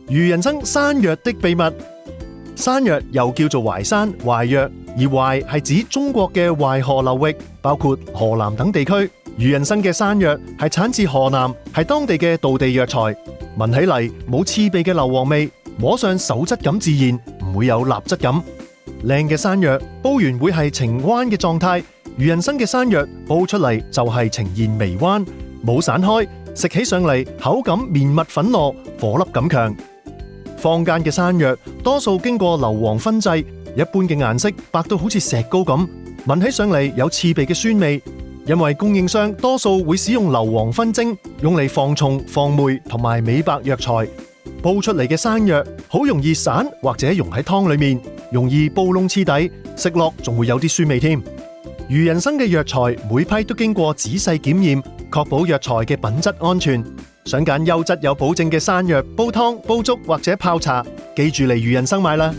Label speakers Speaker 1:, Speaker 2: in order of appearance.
Speaker 1: 魚人參山藥的秘密。山藥又叫做淮山、淮藥，而淮係指中國嘅淮河流域，包括河南等地區。魚人參嘅山藥係產自河南，係當地嘅道地藥材，聞起嚟冇刺鼻嘅硫磺味，摸上手質感自然，唔會有蠟質感。靚嘅山藥煲完會係呈彎嘅狀態，魚人參嘅山藥煲出嚟就係呈現微彎，冇散開，食起上嚟口感綿密粉糯，顆粒感強。坊間嘅山藥多數經過硫磺燻製，一般嘅顏色白到好似石膏咁，聞起上嚟有刺鼻嘅酸味。因為供應商多數會使用硫磺燻蒸，用嚟防蟲、防霉同埋美白藥材。煲出嚟嘅山藥好容易散或者溶喺湯裏面，容易煲窿黐底，食落仲會有啲酸味添。魚人參嘅藥材每批都經過仔細檢驗，確保藥材嘅品質安全。想揀優質有保證嘅山藥煲湯、煲粥或者泡茶，記住嚟魚人參買啦。